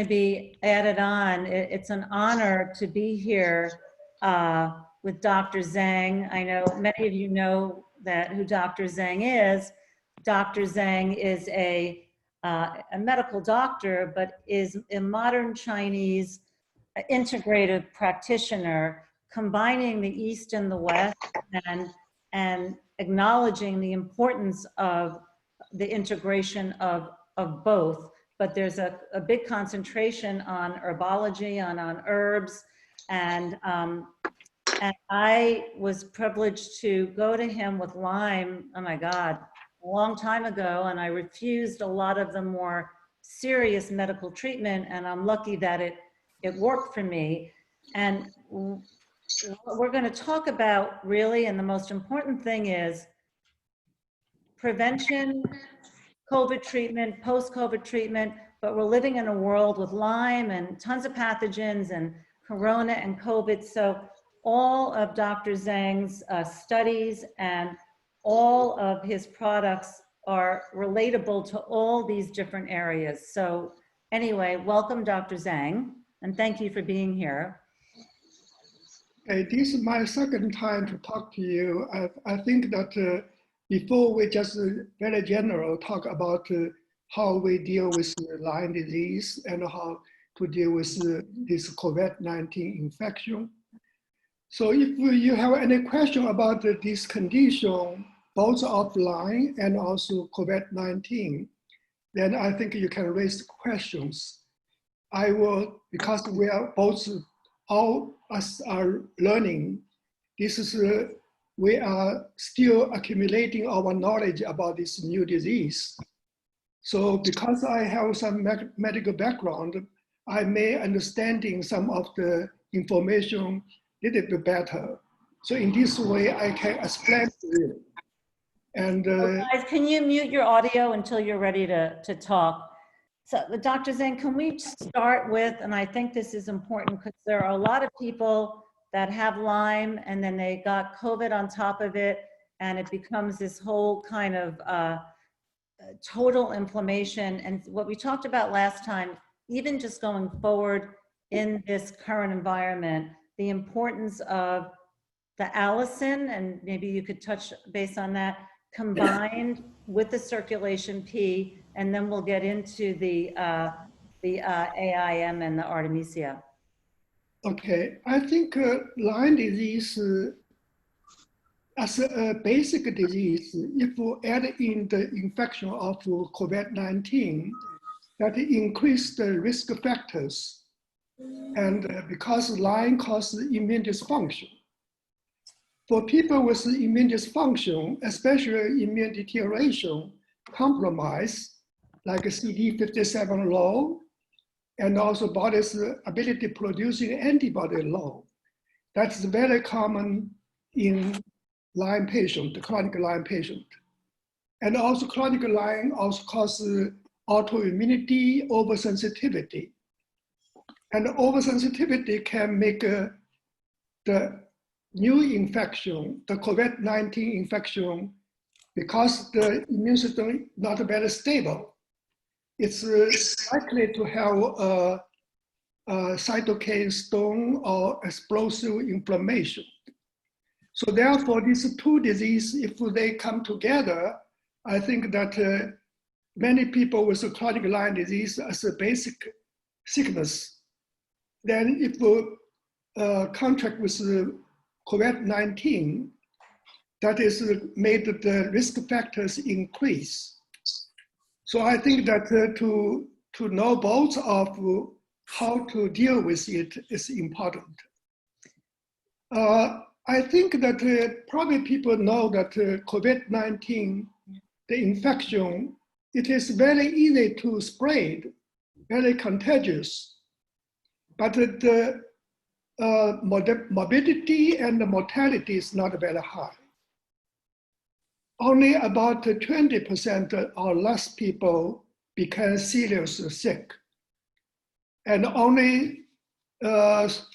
be added on. It's an honor to be here with Dr. Zhang. I know many of you know who Dr. Zhang is. Dr. Zhang is a medical doctor, but is a modern Chinese integrative practitioner, combining the East and the West and acknowledging the importance of the integration of both. But there's a big concentration on herbology, on herbs, and I was privileged to go to him with Lyme, oh my God, a long time ago, and I refused a lot of the more serious medical treatment, and I'm lucky that it worked for me. And what we're going to talk about really, and the most important thing is prevention, COVID treatment, post-COVID treatment, but we're living in a world with Lyme and tons of pathogens and Corona and COVID. So all of Dr. Zhang's studies and all of his products are relatable to all these different areas. So anyway, welcome Dr. Zhang, and thank you for being here. Okay, this is my second time to talk to you. I think that before we just very general talk about how we deal with Lyme disease and how to deal with this COVID-19 infection. So if you have any question about this condition, both of Lyme and also COVID-19, then I think you can raise questions. I will, because we are both, all us are learning, this is, we are still accumulating our knowledge about this new disease. So because I have some medical background, I may understanding some of the information a little bit better. So in this way, I can explain to you. And guys, can you mute your audio until you're ready to talk? So Dr. Zhang, can we start with, and I think this is important because there are a lot of people that have Lyme and then they got COVID on top of it, and it becomes this whole kind of total inflammation. And what we talked about last time, even just going forward in this current environment, the importance of the allicin, and maybe you could touch base on that, combined with the circulation P, and then we'll get into the AIM and the Artemisia. Okay, I think Lyme disease as a basic disease, if we add in the infection of COVID-19, that increase the risk factors. And because Lyme causes immune dysfunction. For people with immune dysfunction, especially immune deterioration, compromise, like CD57 low, and also body's ability producing antibody low. That's very common in Lyme patient, the chronic Lyme patient. And also chronic Lyme also causes autoimmunity, oversensitivity. And oversensitivity can make the new infection, the COVID-19 infection, because the immune system is not very stable. It's likely to have a cytokine storm or explosive inflammation. So therefore, these two diseases, if they come together, I think that many people with chronic Lyme disease as a basic sickness, then if we contract with COVID-19, that is made the risk factors increase. So I think that to know both of how to deal with it is important. I think that probably people know that COVID-19, the infection, it is very easy to spread, very contagious, but the morbidity and the mortality is not very high. Only about 20% or less people become seriously sick. And only less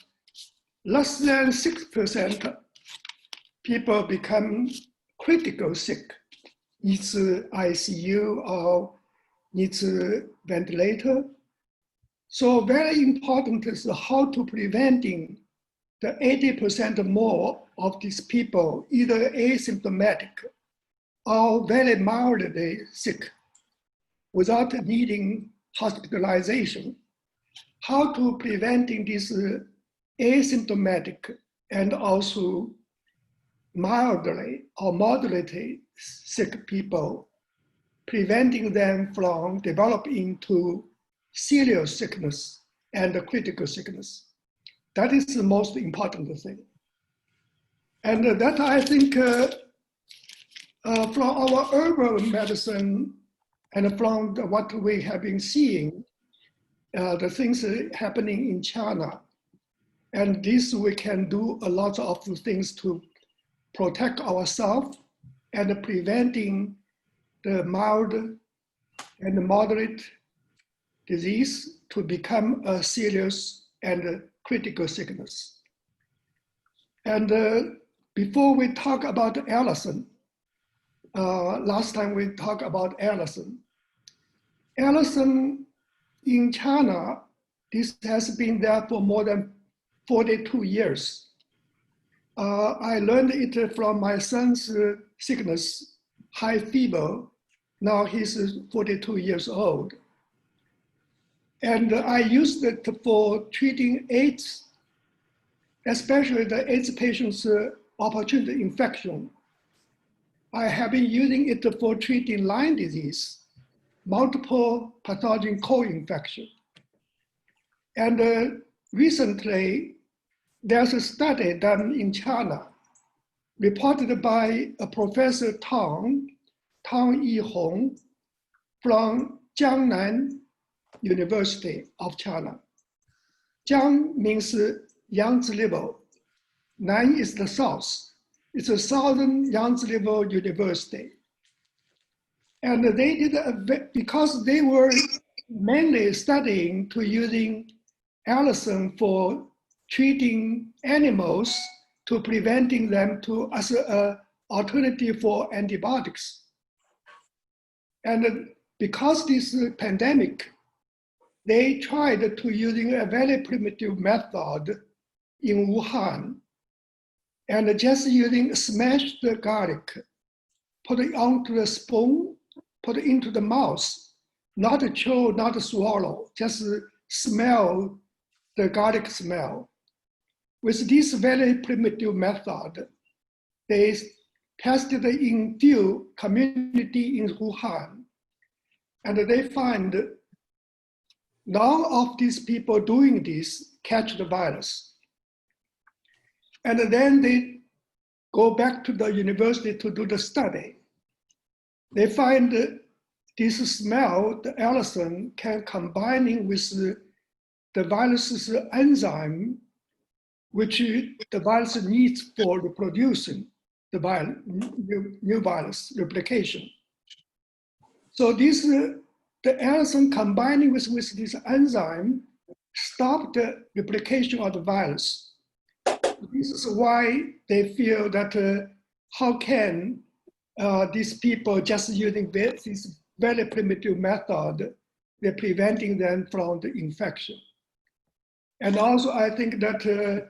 than 6% people become critical sick, needs ICU or needs a ventilator. So very important is how to preventing the 80% or more of these people, either asymptomatic or very mildly sick without needing hospitalization. How to preventing these asymptomatic and also mildly or moderately sick people, preventing them from developing into serious sickness and critical sickness. That is the most important thing. And that I think from our urban medicine and from what we have been seeing, the things happening in China, and this we can do a lot of things to protect ourselves and preventing the mild and moderate disease to become a serious and critical sickness. And before we talk about Allison, last time we talked about Allison. Allison in China, this has been there for more than 42 years. I learned it from my son's sickness, high fever. Now he's 42 years old. And I used it for treating AIDS, especially the AIDS patients' opportunity infection. I have been using it for treating Lyme disease, multiple pathogen co-infection. And recently, there's a study done in China, reported by a Professor Tang Yihong from Jiangnan University of China. Jiang means Yangtze River. Nan is the south. It's a Southern Yangtze River University. And they did, because they were mainly studying to using allicin for treating animals to preventing them to as an alternative for antibiotics. And because this pandemic, they tried to using a very primitive method in Wuhan, and just using smashed garlic, put it onto the spoon, put it into the mouth, not chew, not swallow, just smell the garlic smell. With this very primitive method, they tested in few community in Wuhan, and they find none of these people doing this catch the virus. And then they go back to the university to do the study. They find this smell, the allicin, can combining with the virus's enzyme, which the virus needs for reproducing the new virus replication. So this, the allicin combining with this enzyme stop the replication of the virus. This is why they feel that how can these people just using this very primitive method, they're preventing them from the infection. And also I think that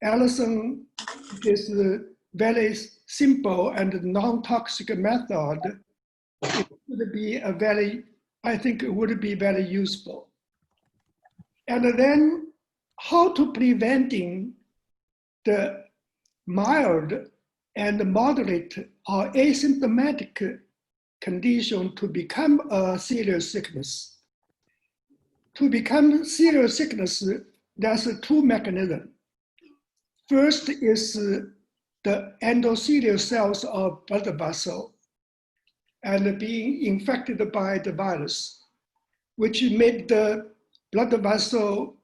allicin is a very simple and non-toxic method. It would be a very, I think it would be very useful. And then how to preventing the mild and moderate or asymptomatic condition to become a serious sickness. To become serious sickness, there's two mechanisms. First is the endothelial cells of blood vessel and being infected by the virus, which made the blood vessel,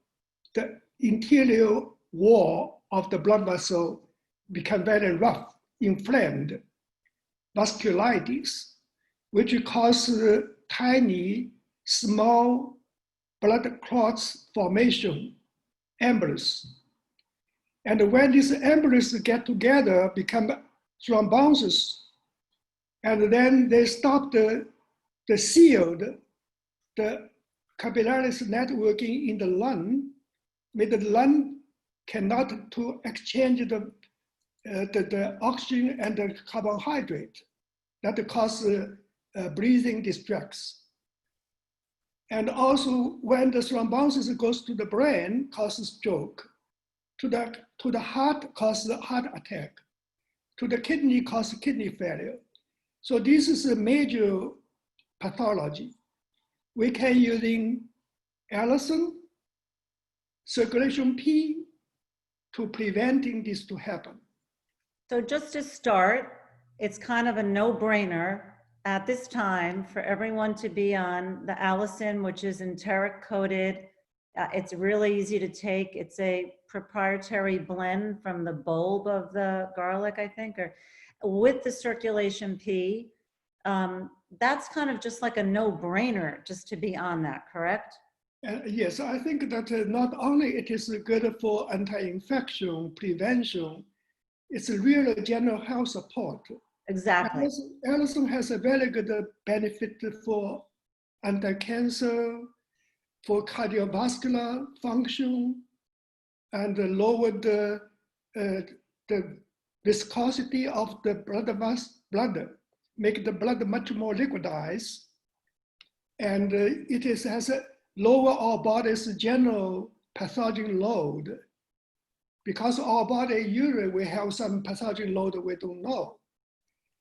the interior wall of the blood vessel become very rough, inflamed, vasculitis, which causes tiny, small blood clots formation, embolus. And when these embolus get together, become thrombosis, and then they stop the sealed, the capillaries networking in the lung, with the lung cannot to exchange the oxygen and the carbohydrate that cause breathing distress. And also when the thrombosis goes to the brain, causes stroke. To the heart, causes heart attack. To the kidney, causes kidney failure. So this is a major pathology. We can using allicin, circulation P to preventing this to happen. So just to start, it's kind of a no-brainer at this time for everyone to be on the allicin, which is enteric coated. It's really easy to take. It's a proprietary blend from the bulb of the garlic, I think, or with the circulation P. That's kind of just like a no-brainer just to be on that, correct? Yes, I think that not only it is good for anti-infection prevention, it's a real general health support. Exactly. Allicin has a very good benefit for anti-cancer, for cardiovascular function, and lower the viscosity of the blood, make the blood much more liquidized. And has a lower our body's general pathogen load. Because our body usually we have some pathogen load we don't know.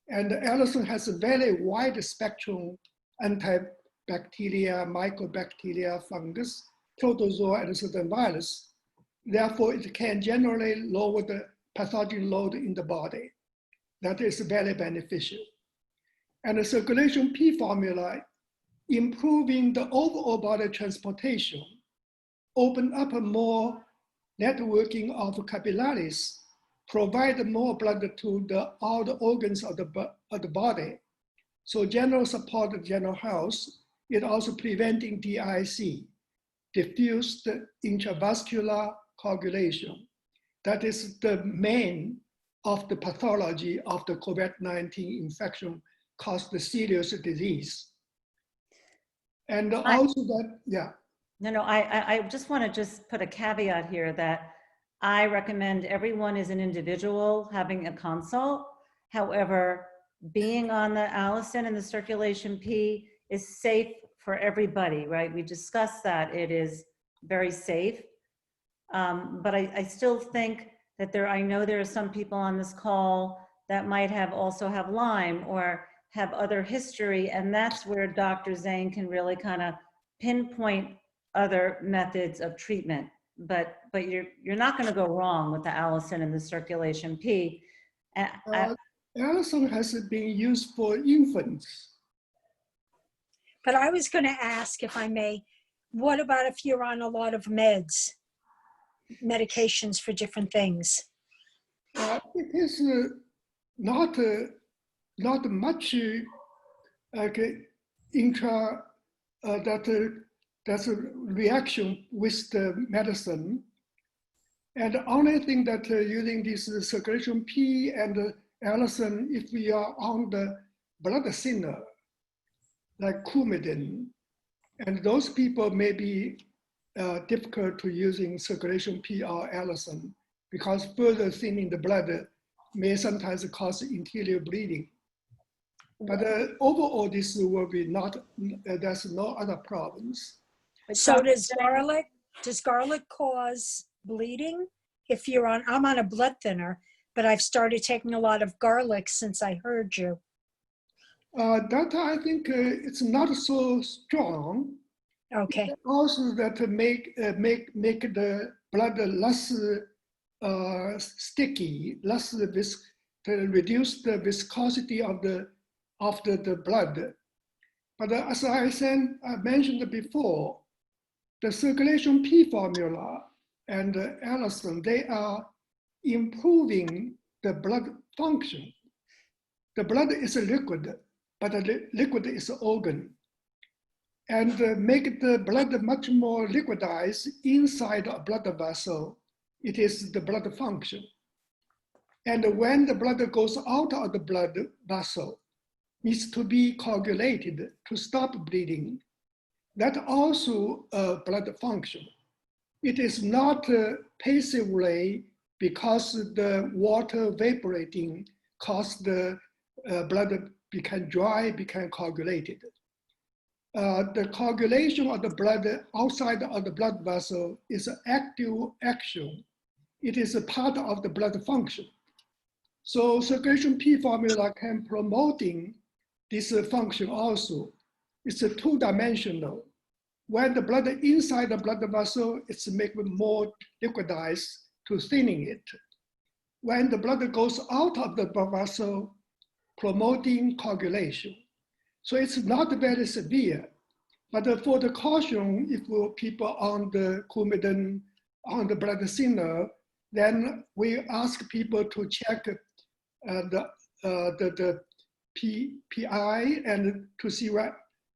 And allicin has a very wide spectrum antibacteria, mycobacteria, fungus, protozoa, and certain virus. Therefore, it can generally lower the pathogen load in the body. That is very beneficial. And the circulation P formula, improving the overall body transportation, open up a more networking of capillaries, provide more blood to all the organs of the body. So general support of general health, it also preventing DIC, diffused intravascular coagulation. That is the main of the pathology of the COVID-19 infection caused the serious disease. And also that, yeah. No, I just want to just put a caveat here that I recommend everyone as an individual having a consult. However, being on the allicin and the circulation P is safe for everybody, right? We discussed that it is very safe. But I still think that I know there are some people on this call that might also have Lyme or have other history, and that's where Dr. Zane can really kind of pinpoint other methods of treatment. But you're not going to go wrong with the allicin and the circulation P. Allicin has been used for infants. But I was going to ask, if I may, what about if you're on a lot of medications for different things? It is not much like that's a reaction with the medicine. And the only thing that using this circulation P and allicin, if we are on the blood thinner, like Coumadin, and those people may be difficult to using circulation P or allicin because further thinning the blood may sometimes cause interior bleeding. But overall, this will be not, there's no other problems. So does garlic cause bleeding? If you're on, I'm on a blood thinner, but I've started taking a lot of garlic since I heard you. That I think it's not so strong. Okay. Also that make the blood less sticky, less to reduce the viscosity of the blood. But as I mentioned before, the circulation P formula and allicin, they are improving the blood function. The blood is a liquid, but the liquid is an organ. And make the blood much more liquidized inside a blood vessel. It is the blood function. And when the blood goes out of the blood vessel, needs to be coagulated to stop bleeding. that also blood function. It is not passively because the water evaporating caused the blood become dry, become coagulated. The coagulation of the blood outside of the blood vessel is an active action. It is a part of the blood function. So circulation P formula can promoting this function also. It's a two-dimensional. When the blood inside the blood vessel, it's make it more liquidized to thinning it. When the blood goes out of the blood vessel, promoting coagulation. So it's not very severe, but for the caution, if people on the Coumadin, on the blood thinner, then we ask people to check the PI and to see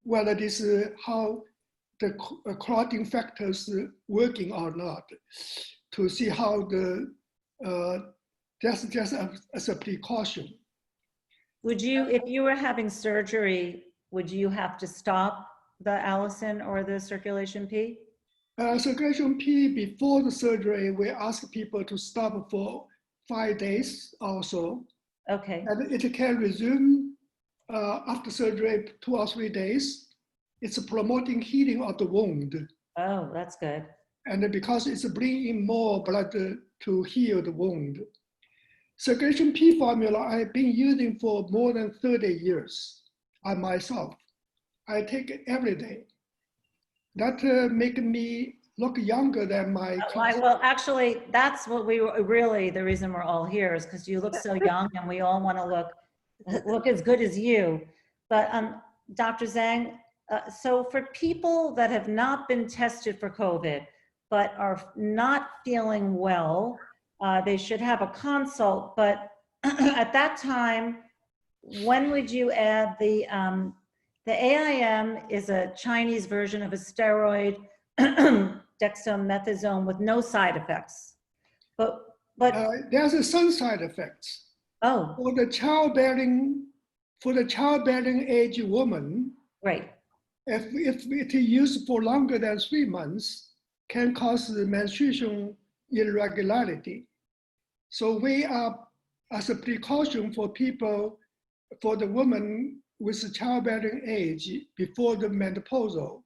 whether this how the clotting factors working or not, to see how the just as a precaution. Would you, if you were having surgery, would you have to stop the allicin or the circulation P? Circulation P before the surgery, we ask people to stop for 5 days or so. Okay. And it can resume after surgery 2 or 3 days. It's promoting healing of the wound. Oh, that's good. And because it's bringing more blood to heal the wound. Circulation P formula I've been using for more than 30 years on myself. I take it every day. That make me look younger than my class. Well, actually, that's what we really, the reason we're all here is because you look so young and we all want to look as good as you. But Dr. Zhang, so for people that have not been tested for COVID, but are not feeling well, they should have a consult. But at that time, when would you add the AIM is a Chinese version of a steroid, dexamethasone, with no side effects. But there's some side effects. Oh, For the childbearing age woman, right. if it is used for longer than 3 months, can cause menstruation irregularity. So we are, as a precaution for people, for the woman with childbearing age before the menopausal.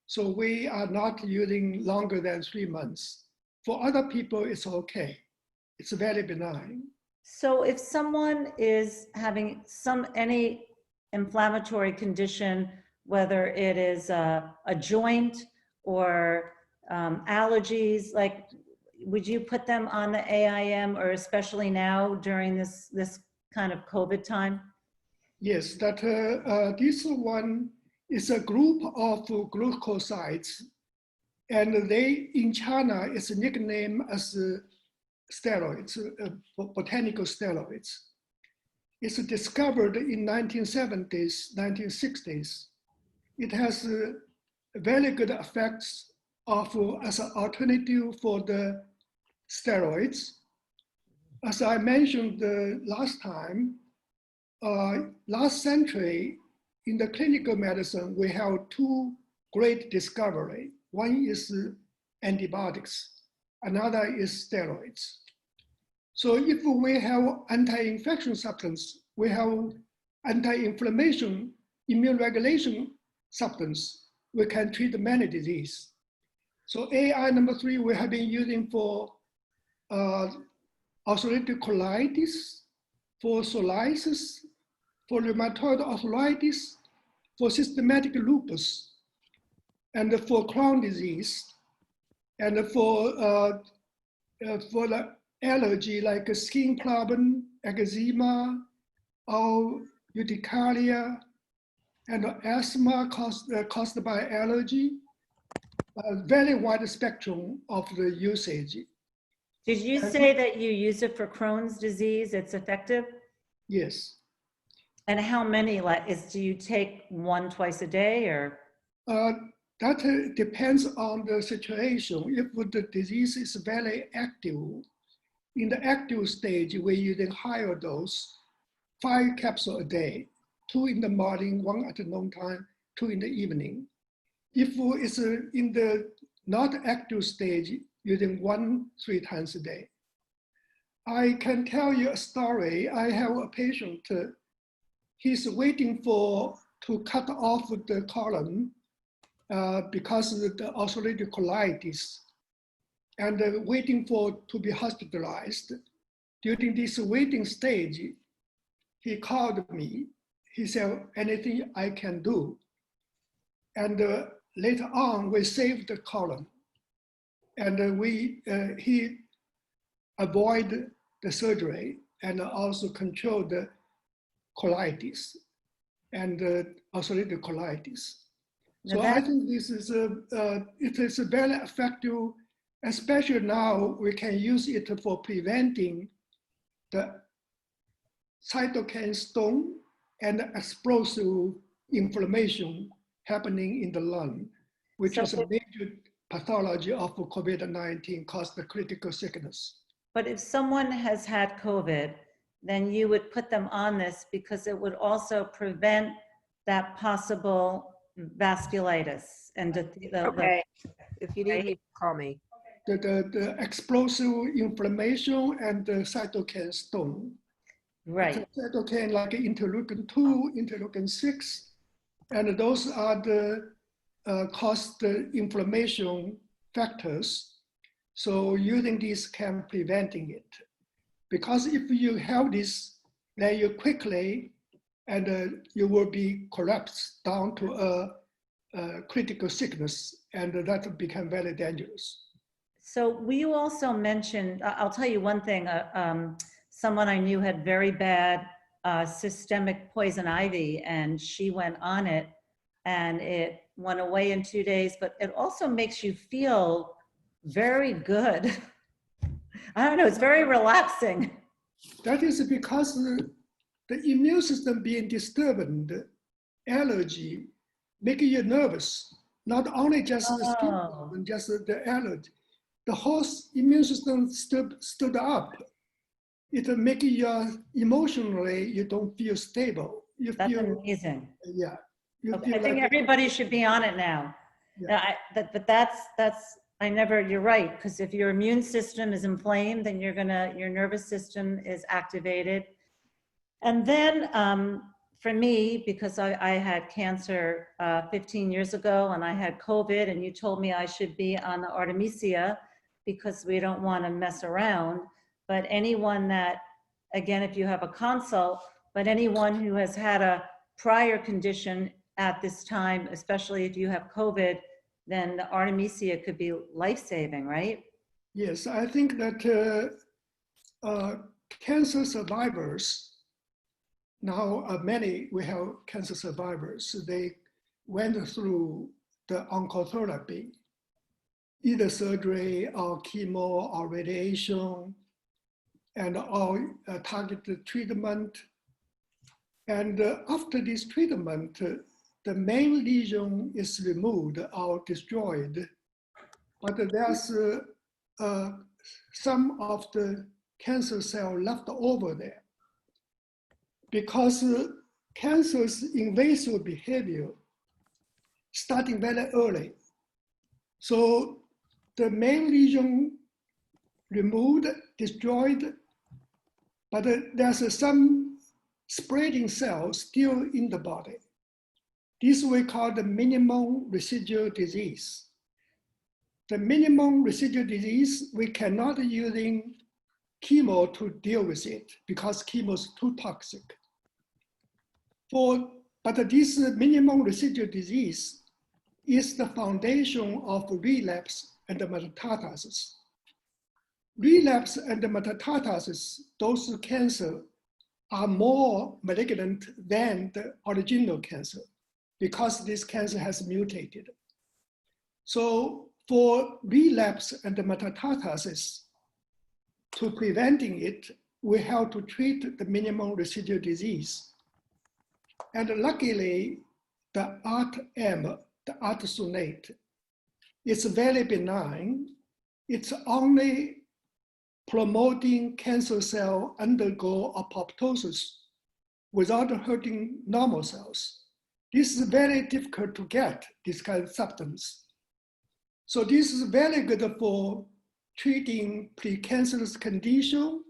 So we are not using longer than 3 months. For other people, it's okay. It's very benign. So if someone is having any inflammatory condition, whether it is a joint or allergies, like, would you put them on the AIM, or especially now during this kind of COVID time? Yes, that this one is a group of glucosides, and they in China is nicknamed as steroids, botanical steroids. It's discovered in 1970s, 1960s. It has very good effects as an alternative for the steroids. As I mentioned last time, last century, in the clinical medicine, we have 2 great discoveries. One is antibiotics, another is steroids. So if we have anti-infection substance, we have anti-inflammation, immune regulation substance, we can treat many diseases. So AI number 3, we have been using for ulcerative colitis, for psoriasis, for rheumatoid arthritis, for systematic lupus, and for Crohn's disease, and for the allergy like skin problem, eczema, or urticaria, and asthma caused by allergy. A very wide spectrum of the usage. Did you say that you use it for Crohn's disease? It's effective? Yes. And how many, do you take 1 twice a day, or? That depends on the situation. If the disease is very active, in the active stage, we're using higher dose, 5 capsules a day, 2 in the morning, 1 at the noon time, 2 in the evening. if it's in the not active stage, using 3 times a day. I can tell you a story. I have a patient, he's waiting to cut off the colon because of the ulcerative colitis, and waiting to be hospitalized. During this waiting stage, he called me. He said, anything I can do. And later on, we saved the colon. And he avoided the surgery and also controlled the colitis and ulcerative colitis. So I think this is it is very effective, especially now we can use it for preventing the cytokine storm and explosive inflammation happening in the lung, which is a major pathology of COVID-19, caused the critical sickness. But if someone has had COVID, then you would put them on this because it would also prevent that possible vasculitis and Okay, if you need me, call me. The explosive inflammation and the cytokine storm. right. The cytokine like interleukin 2, interleukin 6, and those are the cause the inflammation factors. So using this can preventing it. Because if you have this, then you quickly, and you will be collapsed down to a critical sickness, and that will become very dangerous. So you also mentioned, I'll tell you one thing, someone I knew had very bad systemic poison ivy, and she went on it and it went away in 2 days, but it also makes you feel very good. I don't know, it's very relaxing. That is because the immune system being disturbed, allergy, making you nervous. Not only just the skin problem, just the allergy. The whole immune system stood up. It make you emotionally, you don't feel stable. That's amazing. Yeah. Okay, I think everybody should be on it now. Yeah. But that's, you're right, because if your immune system is inflamed, then your nervous system is activated. And then for me, because I had cancer 15 years ago and I had COVID, and you told me I should be on the Artemisia because we don't want to mess around. But anyone that, again, if you have a consult, but anyone who has had a prior condition at this time, especially if you have COVID, then the Artemisia could be life-saving, right? Yes, I think that cancer survivors, now many, we have cancer survivors, they went through the oncotherapy, either surgery or chemo or radiation, and all targeted treatment. And after this treatment, the main lesion is removed or destroyed, but there's some of the cancer cell left over there. Because cancer's invasive behavior starting very early. So the main lesion removed, destroyed, but there's some spreading cells still in the body. This we call the minimum residual disease. The minimum residual disease, we cannot using chemo to deal with it because chemo is too toxic. But this minimum residual disease is the foundation of relapse and metastasis. Relapse and metastasis, those cancer are more malignant than the original cancer because this cancer has mutated. So for relapse and metastasis, to preventing it, we have to treat the minimum residual disease. And luckily, the ART-M, the artesunate, it's very benign. It's only promoting cancer cell undergo apoptosis without hurting normal cells. this is very difficult to get, this kind of substance. So this is very good for treating precancerous condition,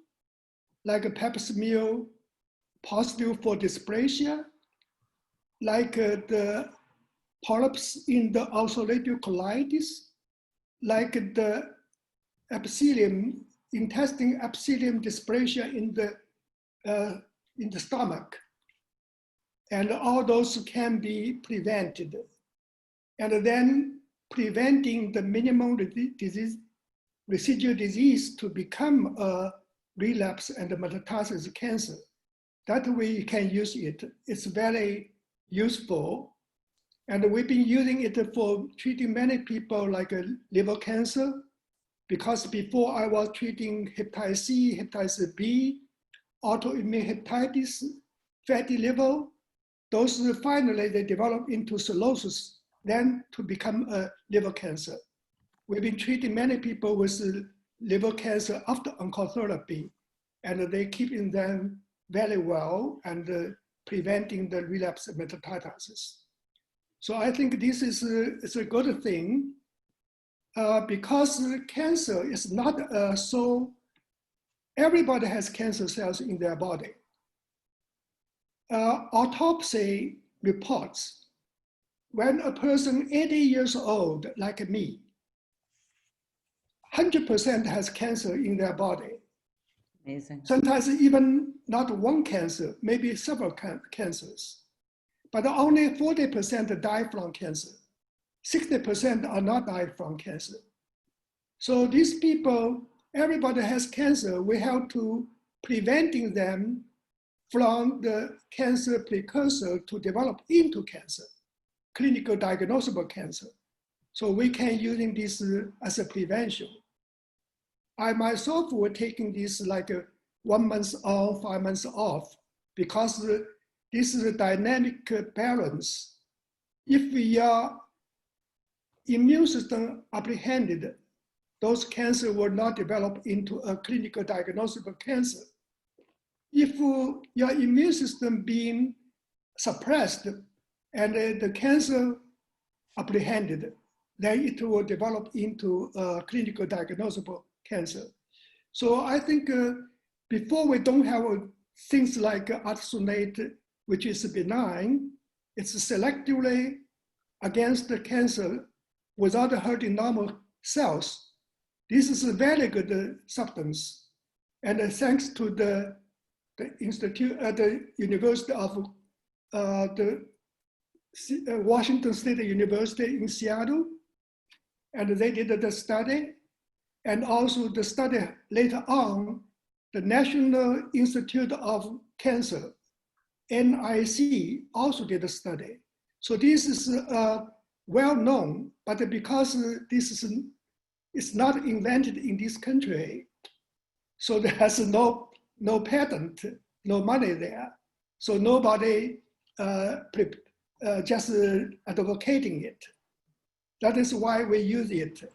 like a pap smear positive for dysplasia, like the polyps in the ulcerative colitis, like the epithelium, intestine epithelium dysplasia in the stomach. And all those can be prevented. And then preventing the minimum disease, residual disease to become a relapse and metastasis cancer. That way you can use it. It's very useful. And we've been using it for treating many people like liver cancer, because before I was treating hepatitis C, hepatitis B, autoimmune hepatitis, fatty liver. Those finally they develop into cirrhosis, then to become a liver cancer. We've been treating many people with liver cancer after oncotherapy, and they keeping them very well and preventing the relapse of metastasis. So I think this is a good thing because cancer is not so, everybody has cancer cells in their body. Autopsy reports when a person 80 years old, like me, 100% has cancer in their body. Amazing. Sometimes even not one cancer, maybe several cancers. But only 40% die from cancer. 60% are not died from cancer. So these people, everybody has cancer. We have to preventing them from the cancer precursor to develop into cancer, clinical diagnosable cancer. So we can using this as a prevention. I myself were taking this like 1 month on, 5 months off, because this is a dynamic balance. If we are immune system apprehended, those cancer will not develop into a clinical diagnosable cancer. If your immune system being suppressed and the cancer apprehended, then it will develop into a clinical diagnosable cancer. So I think before we don't have things like artesunate, which is benign, it's selectively against the cancer without hurting normal cells. This is a very good substance. And thanks to the institute at the University of Washington State University in Seattle, and they did the study, and also the study later on, the National Institute of Cancer, NIC, also did a study. So this is well known, but because this is it's not invented in this country, so there's no patent, no money there. So nobody just advocating it. That is why we use it.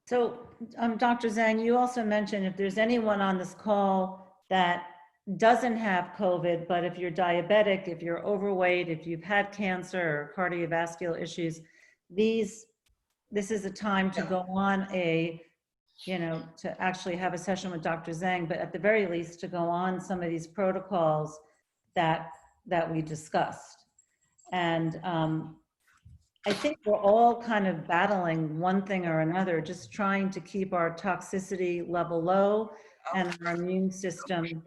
So, Dr. Zhang, you also mentioned if there's anyone on this call that doesn't have COVID, but if you're diabetic, if you're overweight, if you've had cancer or cardiovascular issues, this is a time to go on to actually have a session with Dr. Zhang, but at the very least to go on some of these protocols that we discussed. And I think we're all kind of battling one thing or another, just trying to keep our toxicity level low and our immune system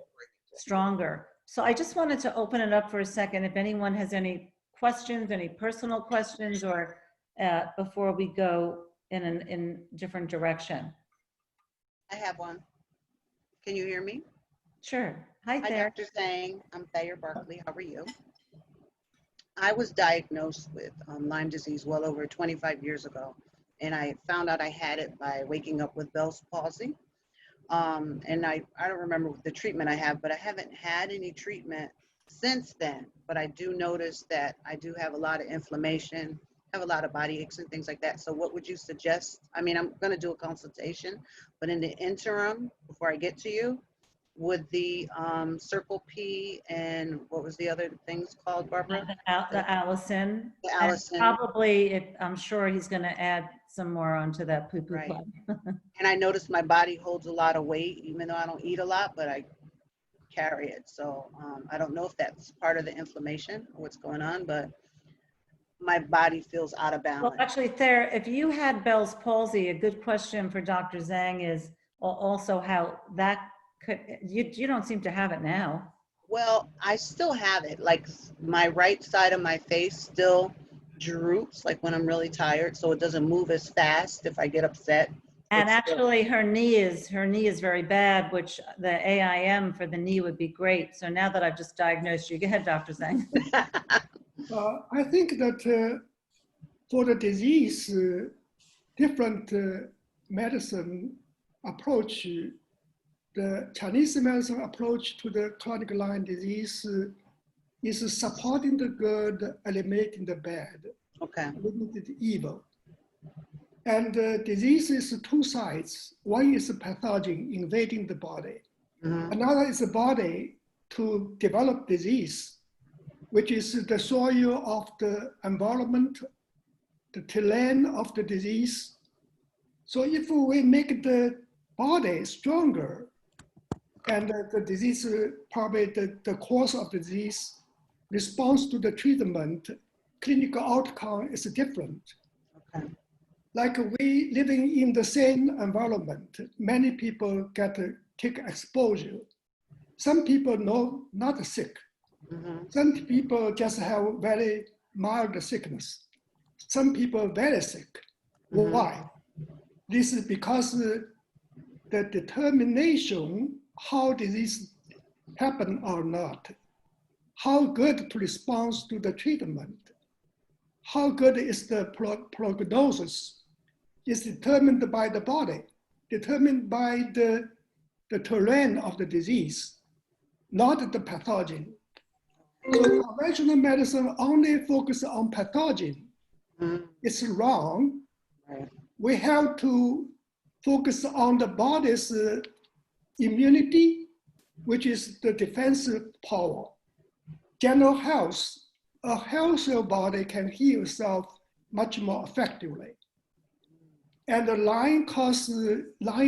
stronger. So I just wanted to open it up for a second. If anyone has any questions, any personal questions, or before we go in a different direction. I have one. Can you hear me? Sure. Hi, Hi, Thayer. Dr. Zhang. I'm Thayer Barkley. How are you? I was diagnosed with Lyme disease well over 25 years ago, and I found out I had it by waking up with Bell's palsy. And I don't remember the treatment I have, but I haven't had any treatment since then. But I do notice that I do have a lot of inflammation, have a lot of body aches and things like that. So what would you suggest? I mean, I'm going to do a consultation, but in the interim, before I get to you, with the Circle P and what was the other things called, Barbara? The Allison. The And Allison. probably, I'm sure he's going to add some more onto that poo-poo Right. club. And I noticed my body holds a lot of weight, even though I don't eat a lot, but I carry it. So I don't know if that's part of the inflammation or what's going on, but my body feels out of Well, balance. actually, Thayer, if you had Bell's palsy, a good question for Dr. Zhang is also how that could, you don't seem to have it now. Well, I still have it. Like my right side of my face still droops, like when I'm really tired. So it doesn't move as fast if I get upset. And It's still- actually, her knee is very bad, which the AIM for the knee would be great. So now that I've just diagnosed you, go ahead, Dr. Zhang. I think that for the disease, different medicine approach, the Chinese medicine approach to the chronic Lyme disease is supporting the good, eliminating the bad, Okay. eliminating the evil. And the disease is two sides. One is a pathogen invading the body. Mhm. Another is the body to develop disease, which is the soil of the environment, the terrain of the disease. So if we make the body stronger, and the disease, probably the cause of the disease, response to the treatment, clinical outcome is different. Okay. Like we living in the same environment, many people take exposure. Some people not sick. Mhm. Some people just have very mild sickness. Some people very sick. Mhm. Why? This is because the determination how disease happen or not, how good to respond to the treatment, how good is the prognosis is determined by the body, determined by the terrain of the disease, not the pathogen. So conventional medicine only focuses on pathogen. Mhm. It's wrong. Right. We have to focus on the body's immunity, which is the defensive power. General health, a healthy body can heal itself much more effectively. And the Lyme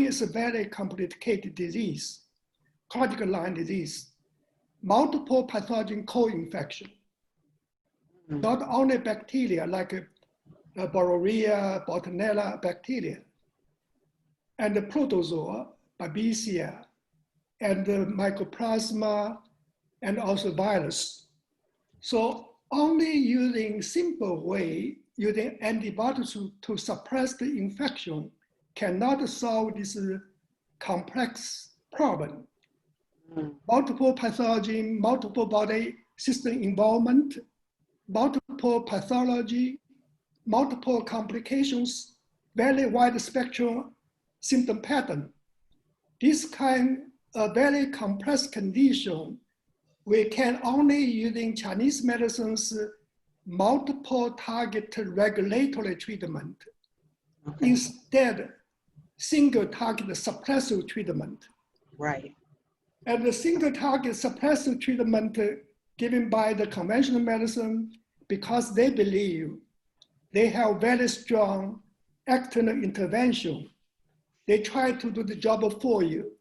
is a very complicated disease, chronic Lyme disease, multiple pathogen co-infection, not only bacteria like Borrelia, Bottonella bacteria, and the protozoa, Babesia, and the mycoplasma, and also virus. So only using simple way, using antibiotics to suppress the infection cannot solve this complex problem. Multiple pathogen, multiple body system involvement, multiple pathology, multiple complications, very wide spectrum symptom pattern. This kind of very complex condition, we can only using Chinese medicine's multiple target regulatory treatment. Okay. Instead, single target suppressive treatment. Right. And the single target suppressive treatment given by the conventional medicine, because they believe they have very strong external intervention. They try to do the job for you.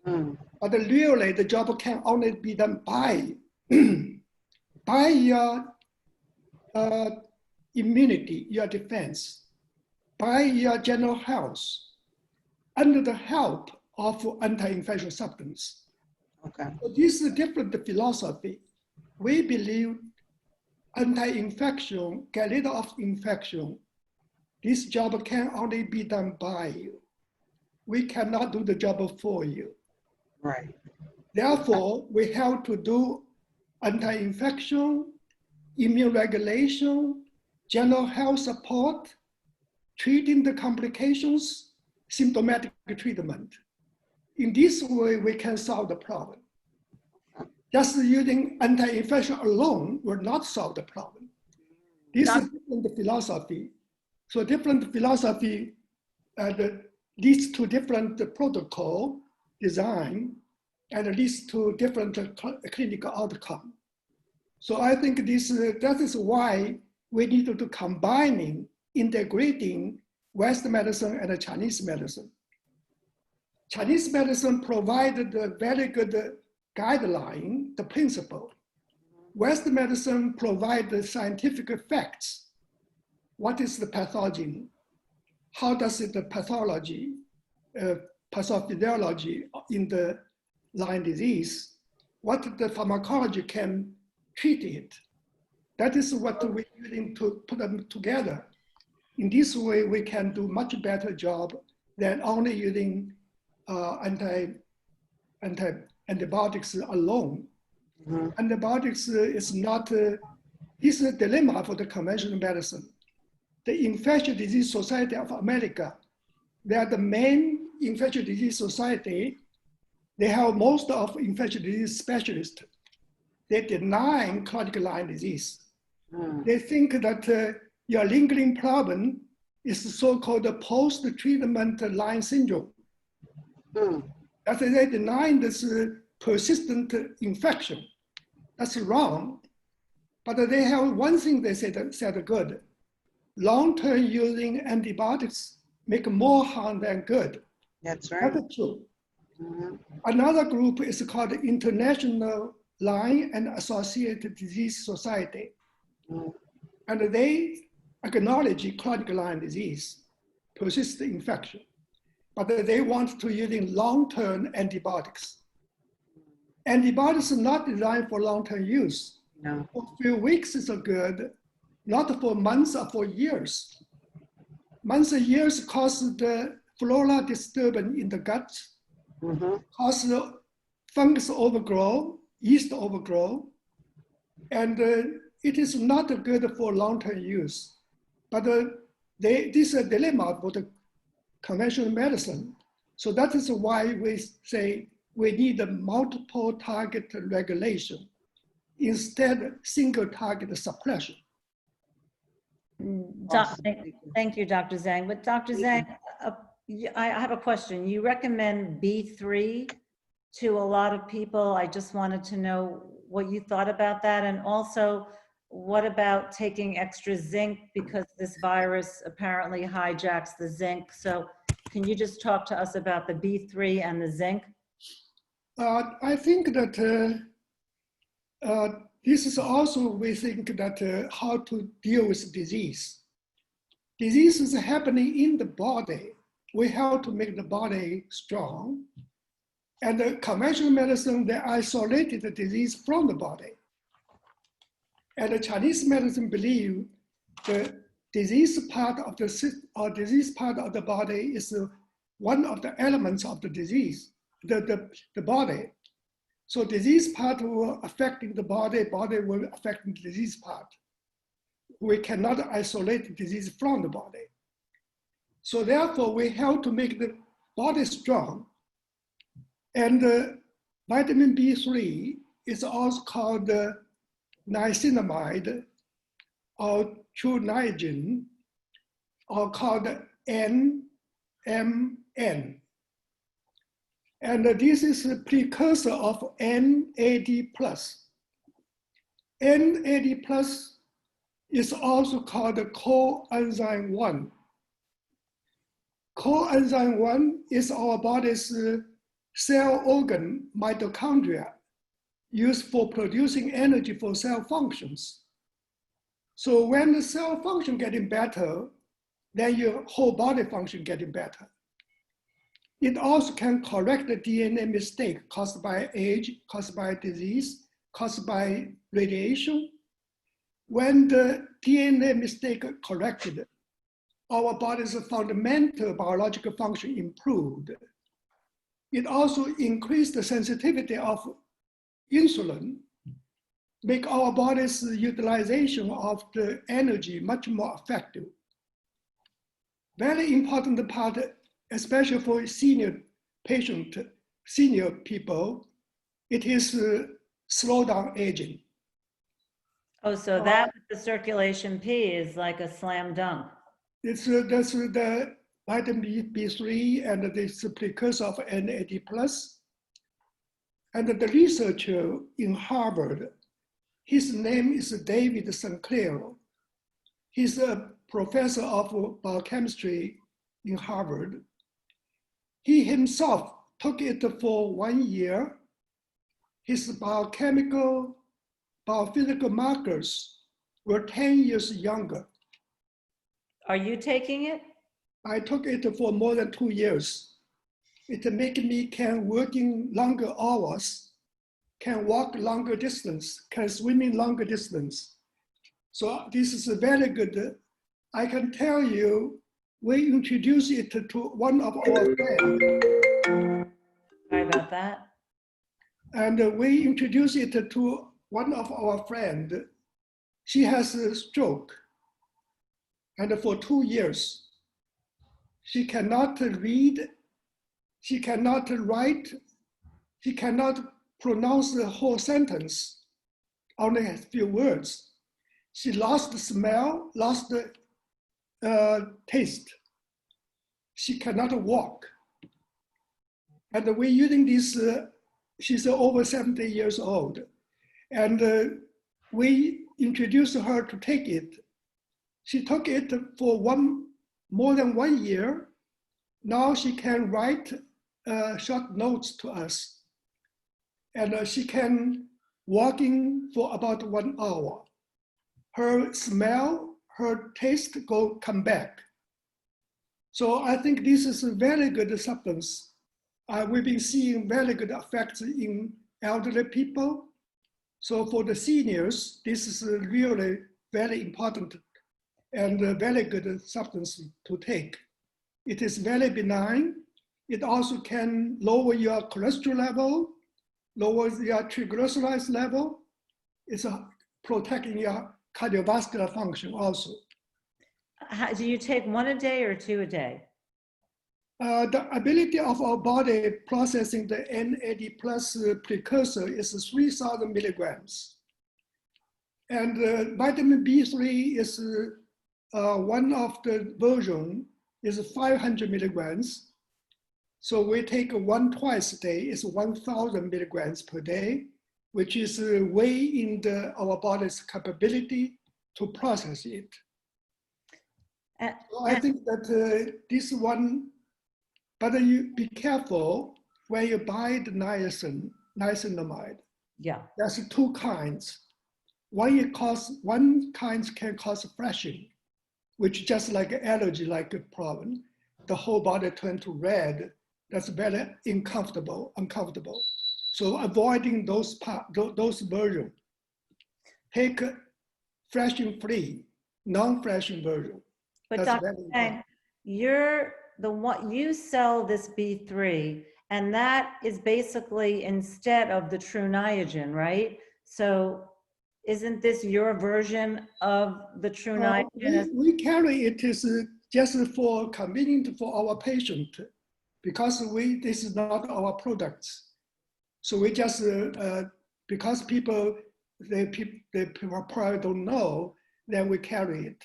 Mm. But really, the job can only be done by, by your immunity, your defense, by your general health, under the help of anti-infectious substance. Okay. So this is a different philosophy. We believe anti-infection, get rid of infection, this job can only be done by you. We cannot do the job for you. Right. Therefore, we have to do anti-infection, immune regulation, general health support, treating the complications, symptomatic treatment. In this way, we can solve the problem. Just using anti-infection alone will not solve the problem. This is a different philosophy. So different philosophy leads to different protocol design and leads to different clinical outcome. So I think that is why we need to combining, integrating Western medicine and Chinese medicine. Chinese medicine provided a very good guideline, the principle. Western medicine provides the scientific facts. What is the pathogen? How does the pathology, pathophysiology in the Lyme disease? What the pharmacology can treat it? That is what we're using to put them together. In this way, we can do much better job than only using antibiotics alone. Mhm. Antibiotics is not, this is a dilemma for the conventional medicine. The Infectious Disease Society of America, they are the main infectious disease society. They have most of infectious disease specialists. They deny chronic Lyme disease. They think that your lingering problem is so-called post-treatment Lyme syndrome. That they deny this persistent infection. That's wrong. But they have one thing they said good. Long-term using antibiotics make more harm than good. That's right. That's true. Mhm. Another group is called the International Lyme and Associated Disease Society. Mhm. And they acknowledge chronic Lyme disease, persistent infection, but they want to using long-term antibiotics. Antibiotics are not designed for long-term use. No. For a few weeks is good, not for months or for years. Months and years cause the flora disturbance in the gut, Mhm. cause the fungus overgrow, yeast overgrow, and it is not good for long-term use. But this is a dilemma for the conventional medicine. So that is why we say we need a multiple target regulation instead single target suppression. Awesome. Thank you, Dr. Zhang. But Dr. Thank Zhang, I have a question. You recommend B3 to a lot of people. I just wanted to know what you thought about that. And also, what about taking extra zinc, because this virus apparently hijacks the zinc? So can you just talk to us about the B3 and the zinc? I think that this is also, we think that how to deal with disease. Disease is happening in the body. We have to make the body strong. And the conventional medicine, they isolated the disease from the body. And the Chinese medicine believe the disease part of the body is one of the elements of the disease, the body. So disease part will affecting the body will affect the disease part. We cannot isolate the disease from the body. So therefore, we have to make the body strong. And vitamin B3 is also called niacinamide or true niagen, or called NMN. And this is a precursor of NAD+. NAD+ is also called coenzyme 1. Coenzyme 1 is our body's cell organ, mitochondria, used for producing energy for cell functions. So when the cell function getting better, then your whole body function getting better. It also can correct the DNA mistake caused by age, caused by disease, caused by radiation. When the DNA mistake corrected, our body's fundamental biological function improved. It also increased the sensitivity of insulin, make our body's utilization of the energy much more effective. Very important part, especially for senior people, it is slow down aging. Oh, so that with the circulation P is like a slam dunk. That's the vitamin B3 and this precursor of NAD+. And the researcher in Harvard, his name is David Sinclair. He's a professor of biochemistry in Harvard. He himself took it for 1 year. His biochemical, biophysical markers were 10 years younger. Are you taking it? I took it for more than 2 years. It made me can working longer hours, can walk longer distance, can swim in longer distance. So this is a very good. I can tell you, we introduced it to one of our friends. Sorry about that. And we introduced it to one of our friends. She has a stroke. And for 2 years, she cannot read, she cannot write, she cannot pronounce the whole sentence, only a few words. She lost the smell, lost the taste. She cannot walk. And we're using this, she's over 70 years old. And we introduced her to take it. She took it for more than 1 year. Now she can write short notes to us. And she can walking for about 1 hour. Her smell, her taste come back. So I think this is a very good substance. We've been seeing very good effects in elderly people. So for the seniors, this is really very important and a very good substance to take. It is very benign. It also can lower your cholesterol level, lower your triglycerides level. It's protecting your cardiovascular function also. Do you take 1 a day or 2 a day? The ability of our body processing the NAD plus precursor is 3,000 milligrams. And vitamin B3 is one of the version is 500 milligrams. So we take one twice a day, is 1,000 milligrams per day, which is way in our body's capability to process it. So I think that this one, but you be careful when you buy the niacinamide. Yeah. There's 2 kinds. One kind can cause flashing, which just like allergy-like a problem. The whole body turns to red. That's very uncomfortable. So avoiding those versions. Take flashing-free, non-flashing version. But Dr. Zhang, you're the one, you sell this B3, and that is basically instead of the True Niagen, right? So isn't this your version of the True Niagen? We carry it is just for convenient for our patient, because this is not our products. So we just, because people, they probably don't know, then we carry it.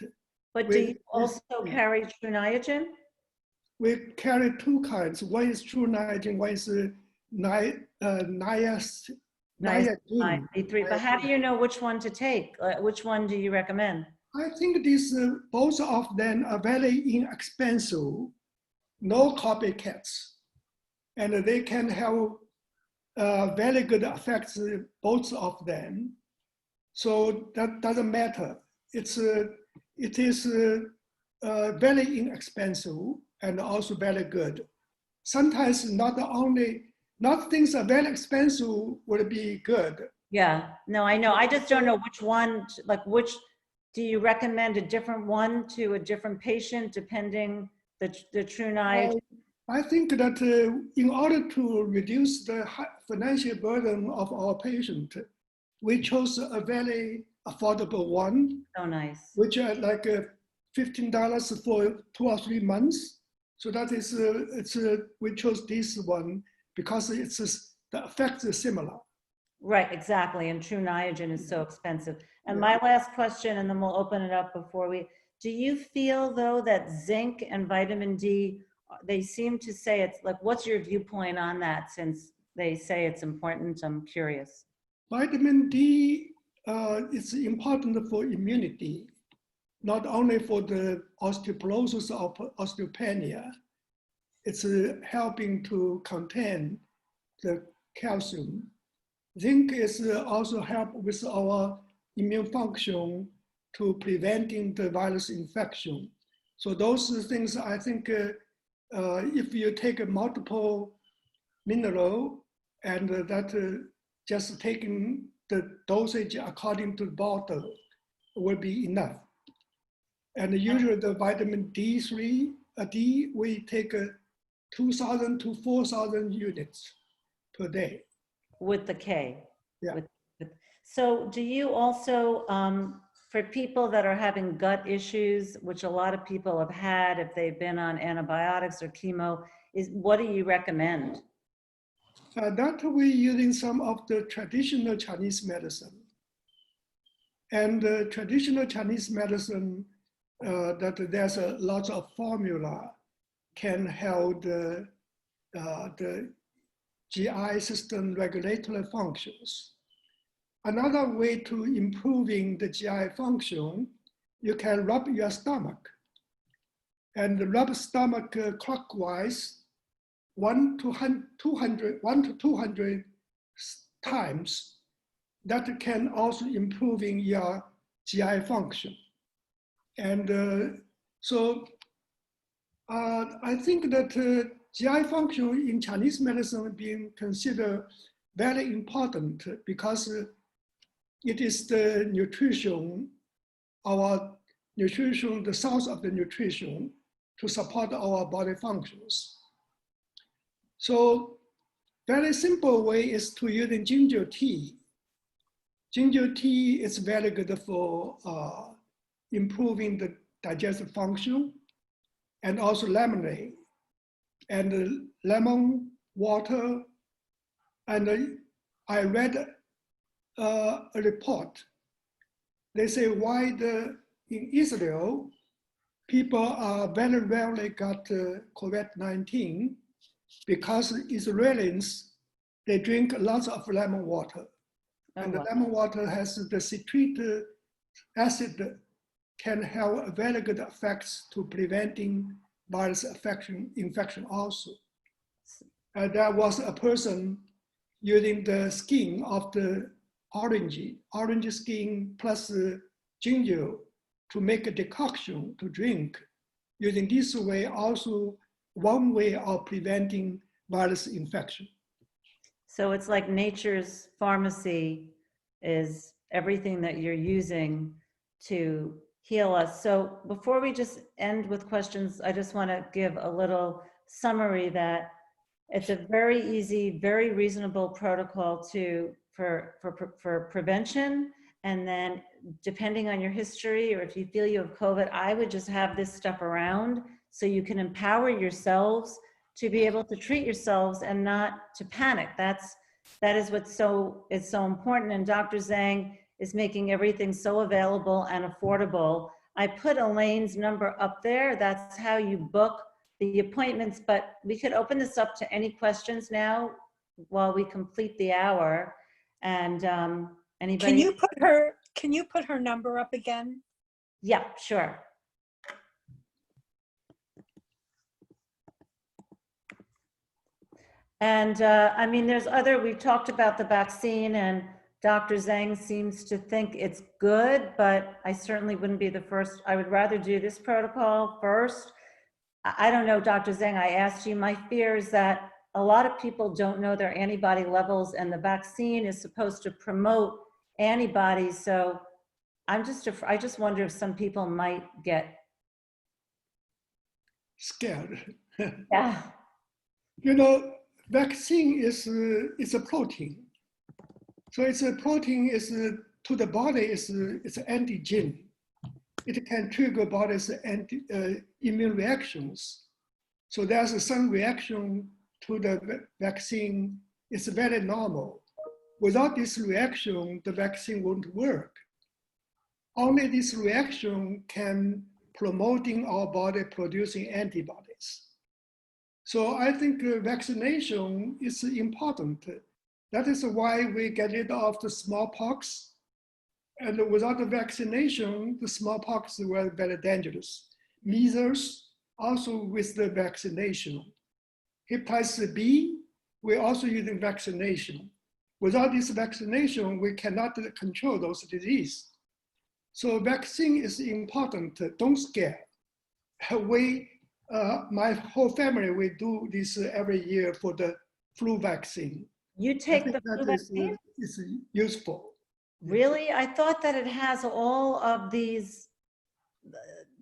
But do you also carry True Niagen? We carry 2 kinds. One is True Niagen, one is Niagen. B3. But how do you know which one to take? Which one do you recommend? I think these both of them are very inexpensive, no copycats, and they can have very good effects, both of them. So that doesn't matter. It is very inexpensive and also very good. Sometimes not things are very expensive would be good. Yeah, no, I know. I just don't know which one, like which, do you recommend a different one to a different patient depending the True Niagen? I think that in order to reduce the financial burden of our patient, we chose a very affordable one. So nice. Which are like $15 for 2 or 3 months. So that is, we chose this one because the effect is similar. Right, exactly. And True Niagen is so expensive. And my last question, and then we'll open it up do you feel though that zinc and vitamin D, they seem to say it's like, what's your viewpoint on that, since they say it's important? I'm curious. Vitamin D is important for immunity, not only for the osteoporosis or osteopenia. It's helping to contain the calcium. Zinc is also help with our immune function to preventing the virus infection. So those things, I think, if you take multiple mineral and that just taking the dosage according to the bottle will be enough. And usually the vitamin D3, D, we take 2,000 to 4,000 units per day. With the K. Yeah. So do you also, for people that are having gut issues, which a lot of people have had if they've been on antibiotics or chemo, what do you recommend? That we're using some of the traditional Chinese medicine. And traditional Chinese medicine, that there's a lot of formula can help the GI system regulatory functions. Another way to improving the GI function, you can rub your stomach and rub stomach clockwise 1 to 200 times. That can also improving your GI function. And so I think that GI function in Chinese medicine being considered very important because it is the nutrition, our nutrition, the source of the nutrition to support our body functions. So very simple way is to using ginger tea. Ginger tea is very good for improving the digestive function, and also lemonade and lemon water. And I read a report. They say why in Israel, people are very rarely got COVID-19 because Israelis, they drink lots of lemon water. Oh, And the wow. lemon water has the citric acid can have very good effects to preventing virus infection also. There was a person using the skin of the orange skin plus ginger to make a decoction to drink. Using this way also one way of preventing virus infection. So it's like nature's pharmacy is everything that you're using to heal us. So before we just end with questions, I just want to give a little summary that it's a very easy, very reasonable protocol for prevention. And then depending on your history or if you feel you have COVID, I would just have this stuff around so you can empower yourselves to be able to treat yourselves and not to panic. That is what's so important. And Dr. Zhang is making everything so available and affordable. I put Elaine's number up there. That's how you book the appointments, but we could open this up to any questions now while we complete the hour. And anybody? Can you put her number up again? Yeah, sure. And I mean, we've talked about the vaccine, and Dr. Zhang seems to think it's good, but I certainly wouldn't be the first. I would rather do this protocol first. I don't know, Dr. Zhang, I asked you, my fear is that a lot of people don't know their antibody levels, and the vaccine is supposed to promote antibodies. So I just wonder if some people might get Scared. yeah. You know, vaccine is a protein. So it's a protein to the body it's antigen. It can trigger body's immune reactions. So there's some reaction to the vaccine. It's very normal. Without this reaction, the vaccine won't work. Only this reaction can promoting our body producing antibodies. So I think vaccination is important. That is why we get rid of the smallpox. And without the vaccination, the smallpox were very dangerous. Measles, also with the vaccination. Hepatitis B, we're also using vaccination. Without this vaccination, we cannot control those diseases. So vaccine is important. Don't scare. My whole family, we do this every year for the flu vaccine. You I take think the flu that vaccine? is useful. Really? I thought that it has all of these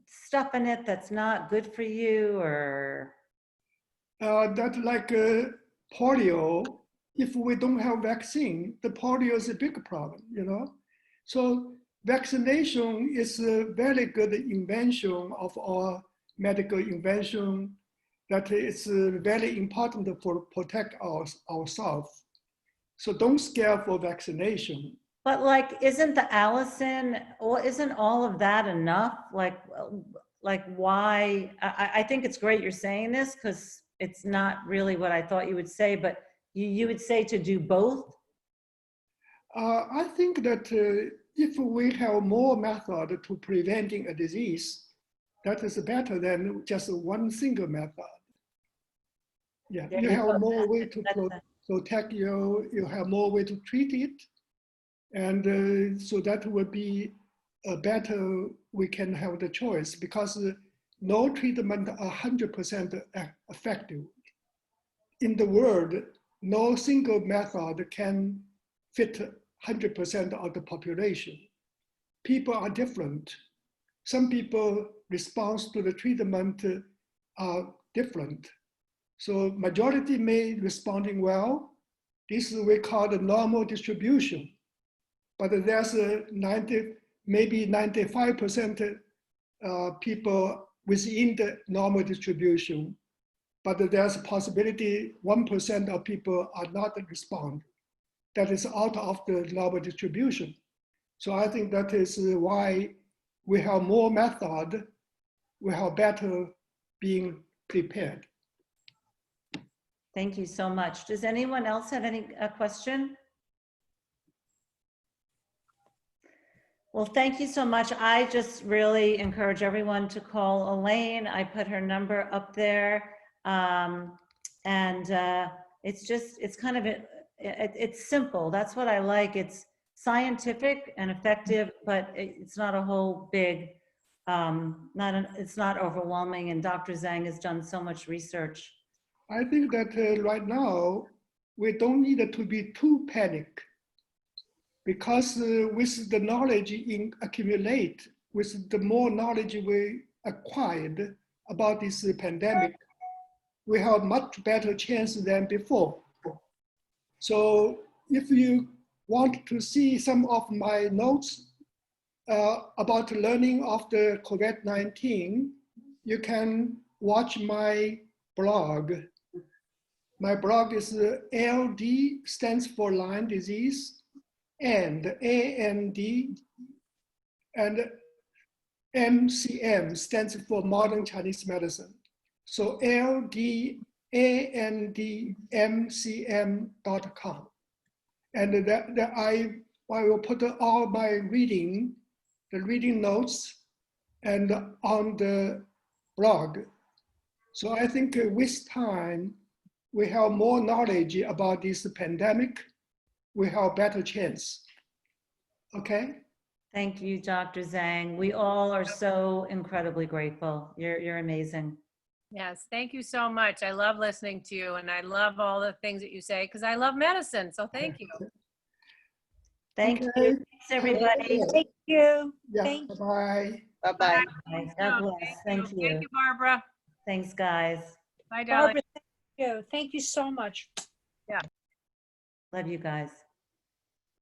stuff in it that's not good for you, or That like polio, if we don't have vaccine, the polio is a big problem, you know? So vaccination is a very good invention of our medical invention that is very important for protect ourselves. So don't scare for vaccination. but like, isn't the Allison, or isn't all of that enough? Like why, I think it's great you're saying this, because it's not really what I thought you would say, but you would say to do both? I think that if we have more method to preventing a disease, that is better than just one single method. Yeah, There you you have go. more way to That's- protect you have more way to treat it. And so that would be a better, we can have the choice because no treatment 100% effective. In the world, no single method can fit 100% of the population. People are different. Some people response to the treatment are different. So majority may responding well. This is we call the normal distribution. But there's maybe 95% people within the normal distribution. But there's a possibility 1% of people are not respond. That is out of the normal distribution. So I think that is why we have more method, we have better being prepared. Thank you so much. Does anyone else have any question? Well, thank you so much. I just really encourage everyone to call Elaine. I put her number up there. It's kind of, it's simple. That's what I like. It's scientific and effective, but it's not a whole big, it's not overwhelming. And Dr. Zhang has done so much research. I think that right now, we don't need to be too panic because with the knowledge accumulate, with the more knowledge we acquired about this pandemic, we have much better chance than before. So if you want to see some of my notes about learning of the COVID-19, you can watch my blog. My blog is LD, stands for Lyme disease, and AND, and MCM stands for modern Chinese medicine. So LDANDMCM.com. And that I will put all my reading, the reading notes, and on the blog. So I think with time, we have more knowledge about this pandemic, we have better chance. Okay? Thank you, Dr. Zhang. We all are so incredibly grateful. You're amazing. Yes, thank you so much. I love listening to you and I love all the things that you say because I love medicine. So thank you. Thank Okay. you. Thanks, everybody. Thank you. Yeah, Thank bye-bye. Bye-bye. God bless. Thank you. Thank you, Barbara. Thanks, guys. Bye, darling. Barbara, thank you. Thank you so much. Love you guys.